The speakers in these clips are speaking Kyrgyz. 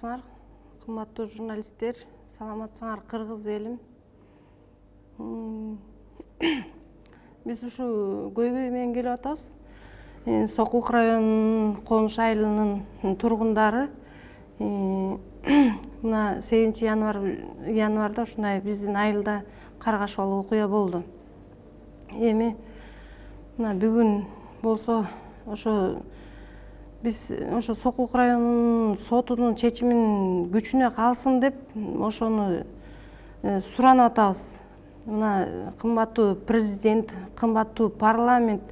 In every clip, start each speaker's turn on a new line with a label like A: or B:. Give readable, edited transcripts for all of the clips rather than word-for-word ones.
A: саламатсыңар, кымбаттуу журналисттер, саламатсыңар кыргыз элим. Биз ушу көйгөй менен келип атабыз. Сокулук районунун Конуш айылынын тургундары мына 8-январда ушундай биздин айылда каргашалуу окуя болду. Эми мына бүгүн болсо ошо биз ошо Сокулук районунун сотунун чечимин күчүнө калсын деп ошону суранып атабыз. Мына кымбаттуу президент, кымбаттуу парламент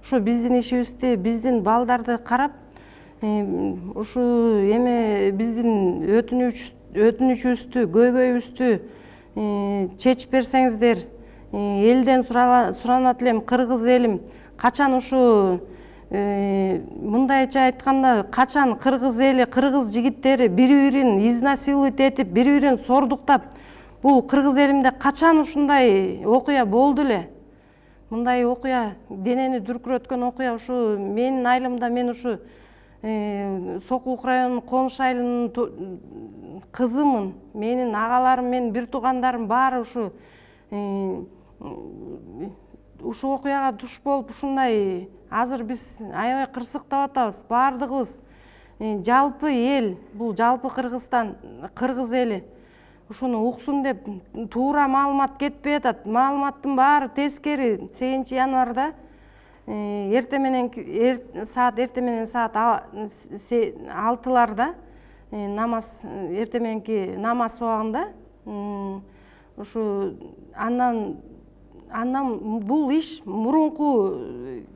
A: ошо биздин ишибизди, биздин балдарды карап, ушу эме биздин өтүнүчүбүздү, көйгөйүбүздү чечип берсеңиздер. Элден суранат элем, кыргыз элим, качан ушу мындайча айтканда, качан кыргыз эли, кыргыз жигиттери бири-бирин изнасиловать этип, бири-бирин сордуктап, бул кыргыз элимде качан ушундай окуя болду эле? Мындай окуя, денени дүркүрөткөн окуя ушу менин айылымда, мен ушу Сокулук районунун Конуш айылынын кызымын. Менин агаларым, менин бир туугандарым баары ушу окуяга туш болуп, ушундай азыр биз аябай кырсыктап атабыз. Баардыгыбыз жалпы эл, бул жалпы Кыргызстан, кыргыз эли ушуну уксун деп туура маалымат кетпей атат. Маалыматтын баары тескери. 8-январда эртеменен саат 6-ларда эртеменки намаз убагында ушу андан бул иш мурунку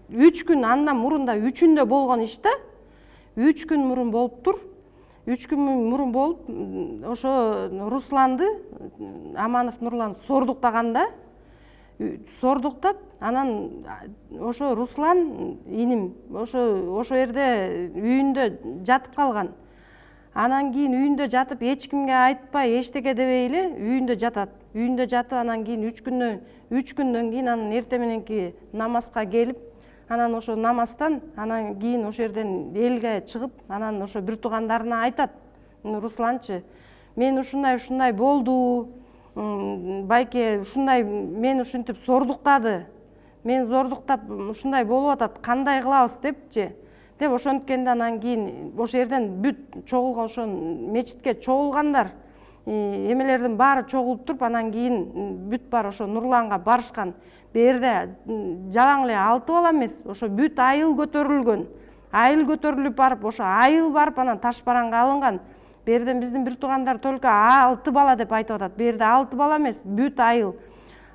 A: 3 күн андан мурунда 3-үндө болгон иш да. 3 күн мурун болуптур. 3 күн мурун болуп, ошо Русланды, Аманов Нурлан сордуктаганда, сордуктап, анан ошо Руслан иним ошо жерде үйүндө жатып калган. Анан кийин үйүндө жатып, эч кимге айтпай, эчтеке дебей эле үйүндө жатат. Үйүндө жатып, анан кийин 3 күндөн кийин анан эрте мененки намазга келип, анан ошо намаздан, анан кийин ошо жерден элге чыгып, анан ошо бир туугандарына айтат. Русланчы, мен ушундай болду, байке ушундай мен ушинтип сордуктады. Мен зордуктап ушундай болуп атат, кандай кылабыз депчи. Деп ошонткенде анан кийин ошо жерден бүт чогулган, ошо мечитке чогулгандар, эмелердин баары чогулуп туруп, анан кийин бүт баары ошо Нурланга барышкан. Берде жалаң эле 6 бала эмес, ошо бүт айыл көтөрүлгөн. Айыл көтөрүлүп барып, ошо айыл барып, анан таш бараңга алынган. Берден биздин бир туугандар только 6 бала деп айтып атат. Берде 6 бала эмес, бүт айыл.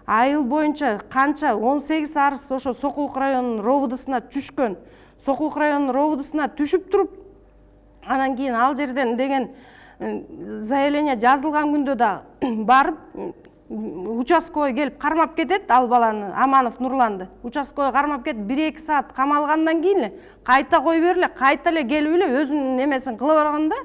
A: Айыл боюнча канча 18 арыз ошо Сокулук районунун РОВДсына түшкөн. Сокулук районунун РОВДсына түшүп туруп, анан кийин ал жерден деген заявление жазылган күндө да барып участковый келип кармап кетет ал баланы, Аманов Нурланды. Участковый кармап кетип 1-2 саат камалгандан кийин эле кайта кой бериле, кайта эле келип эле өзүнүн эмесин кыла барганда,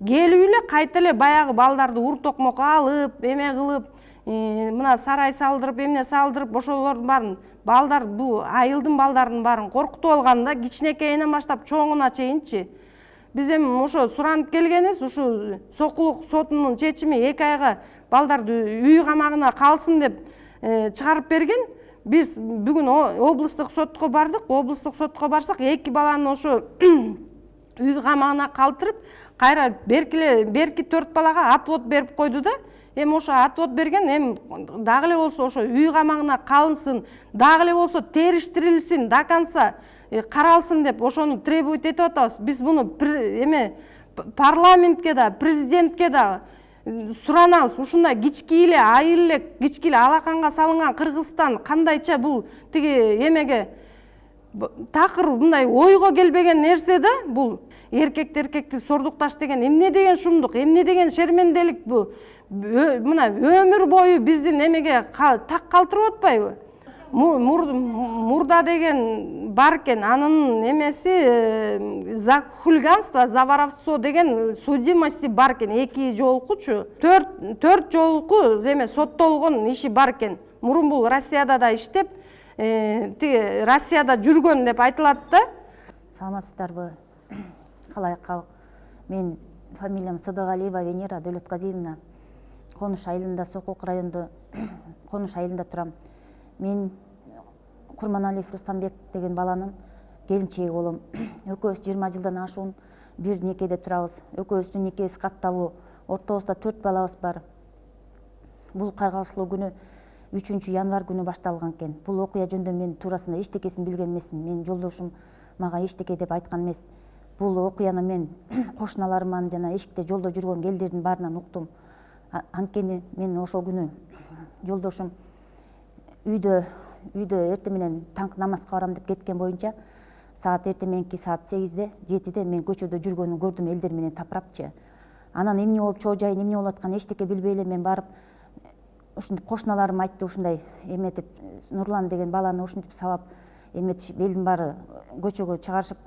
A: келип эле кайта эле баягы балдарды ур-токмок алып, эме кылып, мына сарай салдырып, эмне салдырып, ошолордун баарын балдар, бул айылдын балдарынын баарын коркутуп алганда, кичинекейинен баштап чоңуна чейинчи. Биз эми ошо суранып келгенибиз, ушу Сокулук сотунун чечими 2 айга балдарды үй камагына калсын деп чыгарып берген. Биз бүгүн облустук сотко бардык. Облустук сотко барсак, 2 баланы ошо үй камагына калтырып, кайра берки 4 балага отвод берип койду да. Эми ошо отвод берген, эми дагы эле болсо ошо үй камагына калынсын, дагы эле болсо териштирилсин, до конца каралсын деп ошону требовать этип атабыз. Биз буну парламентке да, президентке да суранабыз. Ушундай кички эле айыл эле, кички эле алаканга салынган Кыргызстан кандайча бул тиги эмеге такыр мындай ойго келбеген нерсе да. Бул эркекти сордукташ деген эмне деген шумдук, эмне деген шерменделик бу? Мына өмүр бою биздин эмеге так калтырып атпайбы? Мурда деген бар экен, анын эмеси за хулиганство, за воровство деген судимости бар экен, 2 жолкучу, 4 жолку эме соттолгон иши бар экен. Мурун бул Россияда да иштеп, тиги Россияда жүргөн деп айтылат да.
B: Саламатсыздарбы? Калай калк? Мен фамилиям Сыдыгалиева Венера Дөлөтказиевна. Коныш айылында, Сокулук районунда Коныш айылында турам. Мен Курманалиев Рустамбек деген баланын келинчеги болом. Экөөбүз 20 жылдан ашуун бир некеде турабыз. Экөөбүздүн некебиз катталуу. Ортобузда 4 балабыз бар. Бул каргалышлуу күнү 3 январь күнү башталган экен. Бул окуя жөнүндө мен туурасында эчтекесин билген эмесмин. Мен жолдошум мага эчтеке деп айткан эмес. Бул окуяны мен кошуналарыман жана эшикте жолдо жүргөн келдердин баарынан уктум. Анткени мен ошол күнү жолдошум үйдө эртең менен таңкы намазга барам деп кеткен боюнча саат эртең мененки саат 8-де 7-де мен көчөдө жүргөнүн көрдүм элдер менен тапырапчы. Анан эмне болуп чоожайын эмне болуп атканын эчтеке билбей эле мен барып ушинтип кошуналарым айтты ушундай эметип Нурлан деген баланы ушинтип сабап эметишип элдин баары көчөгө чыгарышып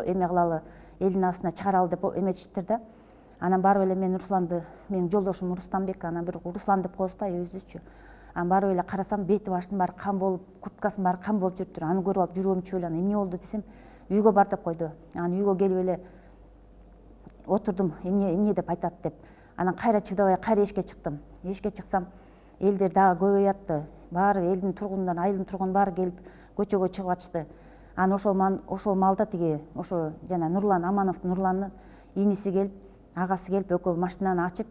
B: эме кылалы элдин астына чыгаралы деп эметиштир да. Анан барып эле мен Русланды, менин жолдошум Рустамбек, анан бир Руслан деп коебуз да өзүбүзчү. Анан барып эле карасам бети баштын баары кан болуп, курткасынын баары кан болуп жүрүптүр. Аны көрүп алып жүрөгүм чүбөлүп, анан эмне болду десем, үйгө бар деп койду. Анан үйгө келип эле отурдум, эмне деп айтат деп. Анан кайра чыдабай кайра эшикке чыктым. Эшикке чыксам, элдер дагы көбөйөттү. Баары элдин тургундар, айылдын тургуну баары келип көчөгө чыгып атышты. Анан ошол малда тиги ошо жана Нурлан Аманов Нурландын иниси келип, агасы келип экөө машинаны ачып,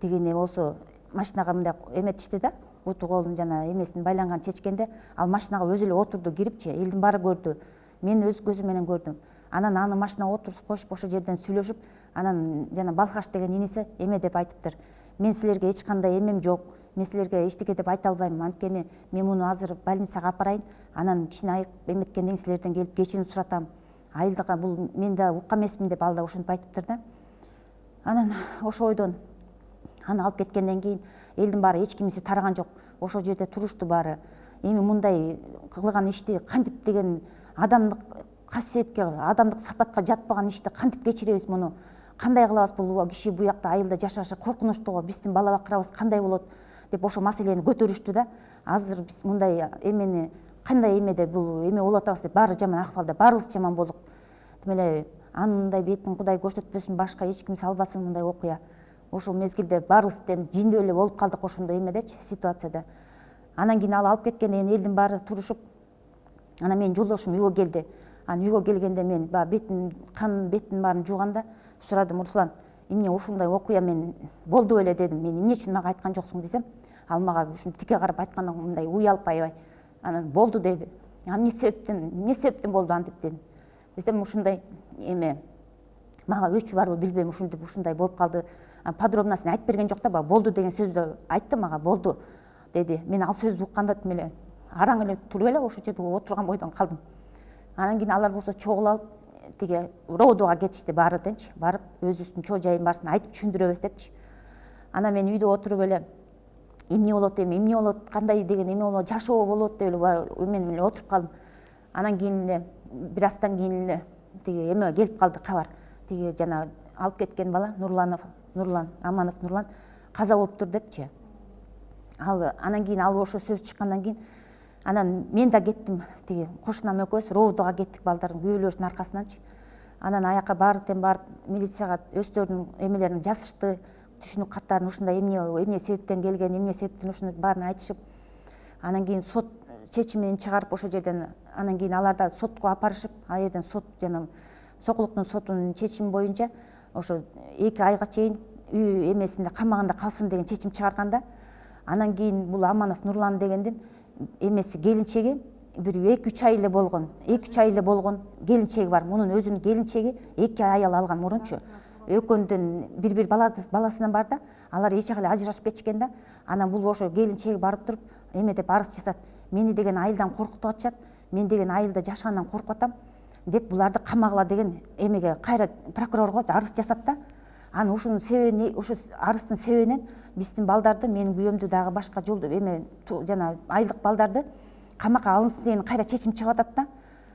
B: тигине болсо машинага мындай эметишти да, буту колун жана эмесин байланган чечкенде, ал машинага өзү эле отурду кирипчи, элдин баары көрдү. Мен өз көзүм менен көрдүм. Анан аны машинага отуруп коюшуп ошол жерден сүйлөшүп, анан жана Балхаш деген иниси эме деп айтыптыр. Мен силерге эч кандай эмем жок. Мен силерге эчтеке деп айта албайм. Анткени мен муну азыр больницага апарайын. Анан кичине айык эметкенден силерден келип кечирим суратам. Айылдыга бул мен да уккан эмесмин деп ал да ушинтип айтыптыр да. Анан ошол ойдон аны алып кеткенден кийин элдин баары эч кимиси тараган жок. Ошол жерде турушту баары. Эми мындай кылган ишти кантип деген адамдык касиетке, адамдык сапатка жатпаган ишти кантип кечиребиз муну? Кандай кылабыз бул киши буякта айылда жашашы коркунучтуу го, биздин бала бакырабыз кандай болот деп ошо маселени көтөрүштү да. Азыр биз мындай эмени кандай эмеде бул эме болуп атабыз деп баары жаман акыбалда, баарыбыз жаман болдук. Тим эле анын бетин Кудай көрсөтпөсүн, башка эч ким салбасын мындай окуя. Ошол мезгилде баарыбызден жиндөө эле болуп калдык ошондой эмедечи, ситуацияда. Анан кийин ал алып кеткенден кийин элдин баары турушуп, анан менин жолдошум үйгө келди. Анан үйгө келгенде мен беттин баарын жууганда сурадым: Руслан, эмне ушундай окуя мен болду эле дедим. Мен эмне үчүн мага айткан жоксуң десем, ал мага ушинтип тике карап айтканда мындай уялып аябай. Анан болду деди. Эмне себептен болду антип дедим. Десем ушундай эме мага өчү барбы билбейм, ушундай болуп калды. Подробносын айтып берген жок да, баягы болду деген сөздү айтты мага, болду деди. Мен ал сөздү укканда тим эле араң эле туруп эле ошол жерде отурган бойдон калдым. Анан кийин алар болсо чогулуп алып тиги родого кетишти баары дечи. Барып өзүбүздүн чоо жайын баарысын айтып түшүндүрөбүз депчи. Анан мен үйдө отуруп эле эмне болот, кандай деген эме болот, жашоо болот деп эле эмен эле отуруп калдым. Анан кийин эле бир аздан кийин эле тиги эме келип калды кабар. Тиги жана алып кеткен бала Аманов Нурлан каза болуптур депчи. Анан кийин ал ошо сөз чыккандан кийин анан мен да кеттим, тиги кошунам экөөбүз роодого кеттик балдардын күйөөлөрүнүн аркасынанчы. Анан аяка баардыктен барып милицияга өздөрүнүн эмелерин жазышты, түшүнүк каттарын ушундай эмне себептен келген, эмне себептен ушуну баарын айтышып, анан кийин сот чечимин чыгарып ошол жерден анан кийин алар да сотко апарышып, ал жерден сот жана Сокулуктун сотунун чечими боюнча ошо 2 айга чейин үй эмесинде камагында калсын деген чечим чыгарганда, анан кийин бул Аманов Нурлан дегендин эмеси келинчеги бир 2-3 ай эле болгон, 2-3 ай эле болгон келинчеги бар. Мунун өзүнүн келинчеги 2 аял алган мурунчу. Экөөндөн бир баласынан бар да, алар эч жака эле ажырашып кетишкен да. Анан бул ошо келинчеги барып туруп эме деп арыз жазат. Мени деген айылдан коркутуп атышат, мен деген айылда жашагандан коркуп атам деп буларды камагыла деген эмеге кайра прокурорго арыз жасат да. Анан ушунун себебин, ушу арыздын себебинен биздин балдарды, менин күйөөмдү дагы башка жолду эме жана айылдык балдарды камакка алынсын деген кайра чечим чыгып атат да.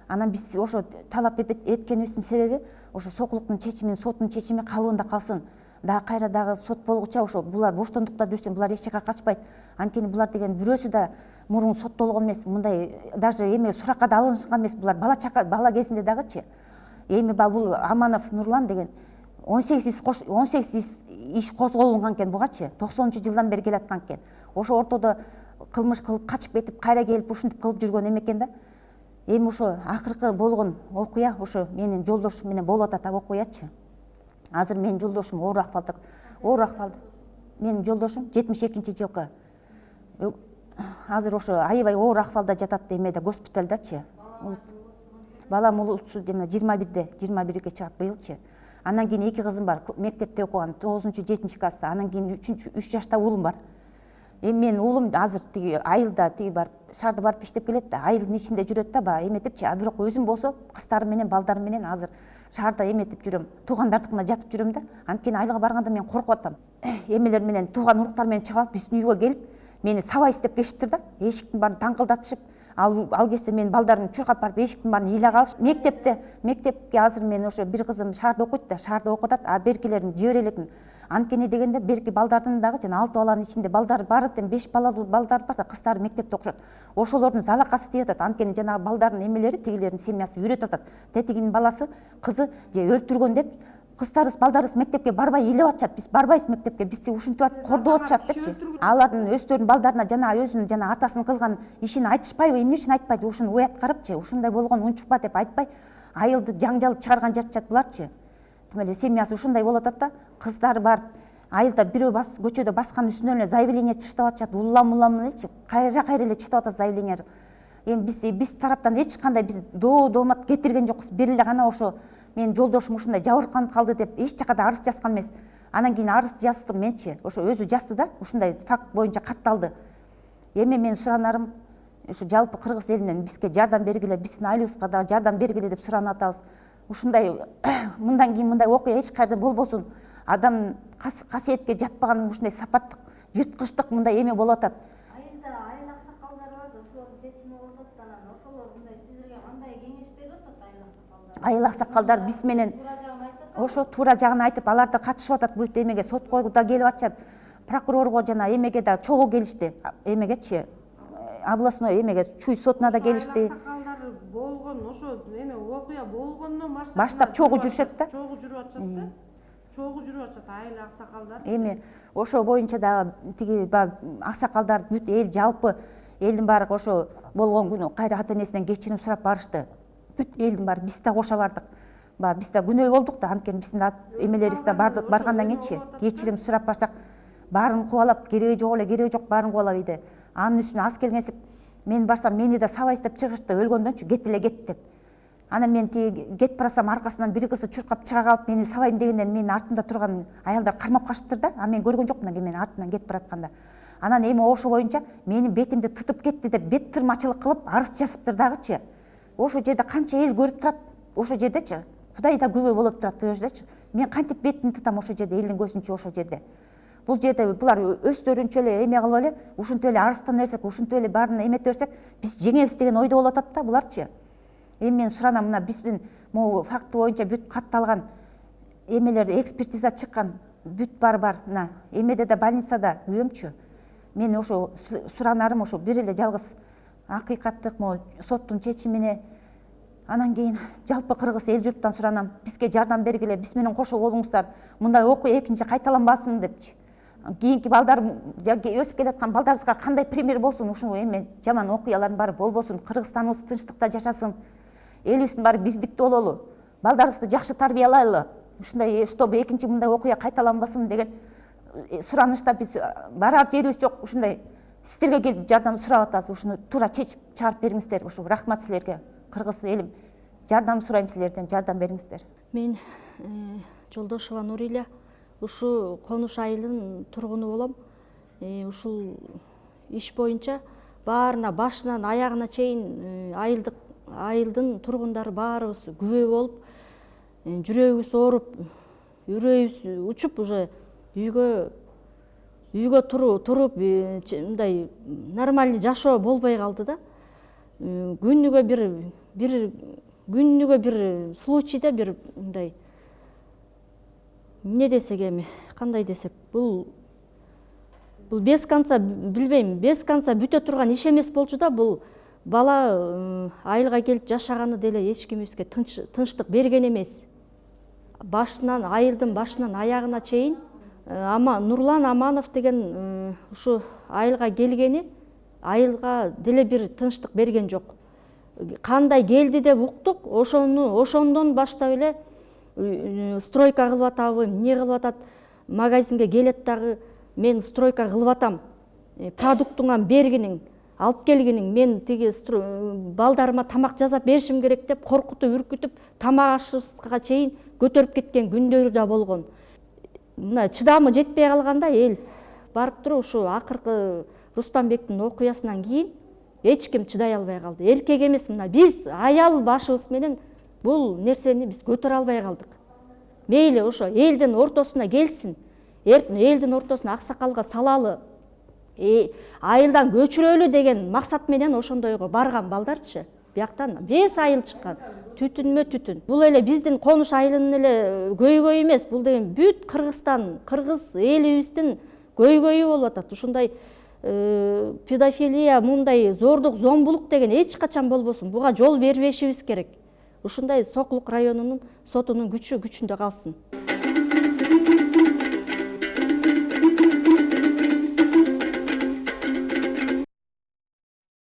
B: Анан биз ошо талап эткенибиздин себеби ошо Сокулуктун чечимин, соттун чечими калыбында калсын. Дагы кайра дагы сот болгуча ошо булар боштондукта жүрсүн, булар эч жака качпайт. Анткени булар деген бирөөсү да мурун соттолгон эмес, мындай даже эме суракка да алынышкан эмес, булар бала кезинде дагычы. Эми бул Аманов Нурлан деген 18 иш козголунган экен бугачы 90-жылдан бери келаткан экен. Ошо ортодо кылмыш кылып качып кетип кайра келип ушинтип кылып жүргөн эме экен да. Эми ошо акыркы болгон окуя ошо менин жолдошум менен болуп атат окуячы. Азыр менин жолдошум оор акыбалда. Менин жолдошум 72-жылкы. Азыр ошо аябай оор акыбалда жатат эмеде госпиталдачы. Балам улуусу жана 21-ге чыгат быйылчы. Анан кийин 2 кызым бар, мектепте окуган 9-7 класста. Анан кийин 3 жашта уулум бар. Эми менин уулум азыр тиги айылда барып шаарда барып иштеп келет да, айылдын ичинде жүрөт да, баягы эметипчи. А бирок өзүм болсо кыздарым менен, балдарым менен азыр шаарда эметип жүрөм. Туугандардыкына жатып жүрөм да. Анткени айылга барганда мен коркуп атам. Эмелер менен, тууган уруктар менен чыгып алып биздин үйгө келип, мени сабай издеп келишиптир да. Эшиктин баарын таңкылдатышып, ал кезде менин балдарым чуркап барып эшиктин баарын ыйлап алышып, мектепке азыр мен ошо бир кызым шаарда окуйт да, шаарда окутат, а беркилерин жибере элекмин. Анткени дегенде берки балдардын дагы жана 6 баланын ичинде балдар бар экен, 5 балалуу балдар бар да, кыздары мектепте окушат. Ошолордун залакасы тиеп атат. Анткени жанагы балдардын эмелери, тигилердин семьясы үйрөтүп атат. Тетигинин баласы, кызы же өлтүргөн деп, кыздарыбыз, балдарыбыз мектепке барбай ыйлап атышат. Биз барбайбыз мектепке, бизди ушинтип кордоп атышат депчи. Алардын өздөрүнүн балдарына өзүнүн атасынын кылган ишин айтышпайбы, эмне үчүн айтпайт? Ушуну уят карапчы, ушундай болгон унчукпа деп айтпай, айылды жаңжал чыгарган жатышат буларчы. Тим эле семьясы ушундай болуп атат да, кыздары бар, айылда бирөө көчөдө баскан үстүнө эле заявление чыштап атышат, улам элечи, кайра эле чыштап атат заявление. Эми биз тараптан эч кандай биз доомат кетирген жокпуз. Бир эле гана ошо менин жолдошум ушундай жабырканып калды деп эч жака да арыз жазган эмес. Анан кийин арыз жаздым менчи, ошо өзү жазды да, ушундай факт боюнча катталды. Эми менин суранарым ушу жалпы кыргыз элинен бизге жардам бергиле, биздин айылыбызга да жардам бергиле деп суранып атабыз. Ушундай мындан кийин мындай окуя эч кайда болбосун. Адам касиетке жатпаган ушундай сапаттык, жырткычтык мындай эме болуп атат.
C: Айылда айыл аксакалдары бар да, ошолордун чечими болуп атат. Анан ошолор мындай силерге кандай кеңеш берип атат айыл аксакалдары?
B: Айыл аксакалдар биз менен ошо туура жагын айтып, алар да катышып атат бут эмеге, сотко да келип атышат. Прокурорго жана эмеге да чогуу келишти. Эмегечи, областной эмеге, Чуй сотуна да келишти.
A: Болгон ошо эме окуя болгондон
B: баштап чогуу жүрүшөт да.
A: Чогуу жүрүп атышат да. Чогуу жүрүп атышат айыл аксакалдар.
B: Эми ошо боюнча дагы тиги аксакалдар бүт эл жалпы элдин баары ошо болгон күнү кайра ата энесинен кечирим сурап барышты. Бүт элдин баары биз да кошо бардык. Биз да күнөө болдук да, анткени биздин эмелерибиз да баргандан кийинчи кечирим сурап барсак, баарын кубалап, кереги жок баарын кубалап ийди. Анын үстүнө аз келгенсип мен барсам мени да сабай издеп чыгышты, өлгөндөнчү кет деп. Анан мен тиги кетип барсам аркасынан бир кызы чуркап чыга калып мени сабайм дегенден менин артымда турган аялдар кармап качыптыр да. А мен көргөн жокмун менин артымдан кетип баратканда. Анан эми ошо боюнча менин бетимди тытып кетти деп бет тырмачылык кылып арыз жазыптыр дагычы. Ошо жерде канча эл көрүп турат, ошо жердечи. Кудай да күбө болуп турат бул жердечи. Мен кантип бетимди тытам ошо жерде, элдин көзүнчө ошо жерде. Бул жерде булар өздөрүнчө эле эме кылып эле, ушинтип эле арыздан берсек, ушинтип эле баарын эмете берсек, биз жеңебиз деген ойдо болуп атат да буларчы. Эми мен суранам, мына биздин могу факты боюнча бүт катталган эмелер, экспертиза чыккан, бүт бар. Мына эмеде да больницада күйөмчү. Мен ошо суранарым ошо бир эле жалгыз акыйкаттык могу соттун чечимине. Анан кийин жалпы кыргыз эл журттан суранам, бизге жардам бергиле, биз менен кошо болуңуздар, мындай окуя экинчи кайталанбасын депчи. Кийинки балдар, өсүп келаткан балдарыбызга кандай пример болсун, ушул эме жаман окуялардын баары болбосун, Кыргызстаныбыз тынчтыкта жашасын, элибиздин баары биздикте бололу, балдарыбызды жакшы тарбиялайлы, ушундай чтобы экинчи мындай окуя кайталанбасын деген суранышта биз барар жерибиз жок. Ушундай сиздерге келип жардам сурап атабыз, ушуну туура чечип чыгарып бериңиздер. Ушу рахмат силерге, кыргыз элим. Жардам сурайм силерден, жардам бериңиздер.
D: Мен Жолдошова Нурилия, ушу Конуш айылынын тургуну болом. Ушул иш боюнча баарына башынан аягына чейин айылдын тургундары баарыбыз күбө болуп, жүрөгүбүз ооруп, үрөйүбүз учуп, уже үйгө туруп мындай нормальный жашоо болбой калды да. Күнүгө бир случайда бир мындай эмне десек эми, кандай десек, бул без конца, билбейм, без конца бүтө турган иш эмес болчу да. Бул бала айылга келип жашаганы деле эч кимибизге тынчтык берген эмес. башынан, айылдын башынан аягына чейин Нурлан Аманов деген ушу айылга келгени айылга деле бир тынчтык берген жок. Кандай келди деп уктук, ошондон баштап эле стройка кылып атабы, эмне кылып атат, магазинге келет дагы мен стройка кылып атам, продуктуңан бергиниң, алып келгиниң, мен тиги балдарыма тамак жасап беришим керек деп коркутуп, үркүтүп, тамак ашыбызга чейин көтөрүп кеткен күндөрү да болгон. Мына чыдамы жетпей калганда эл барып туруп ушу акыркы Рустамбектин окуясынан кийин эч ким чыдай албай калды. Эркек эмес, мына биз аял башыбыз менен бул нерсени биз көтөрө албай калдык. Мейли ошо элдин ортосуна келсин, элдин ортосуна аксакалга салалы, айылдан көчүрөлү деген максат менен ошондойго барган балдарчы. Бияктан 5 айыл чыккан. Түтүнмө түтүн. Бул эле биздин конуш айылынын эле көйгөйү эмес, бул деген бүт Кыргызстан, кыргыз элибиздин көйгөйү болуп атат. Ушундай педофилия, мындай зордук, зомбулук деген эч качан болбосун. Буга жол бербешибиз керек. Ушундай Сокулук районунун сотунун күчүндө калсын.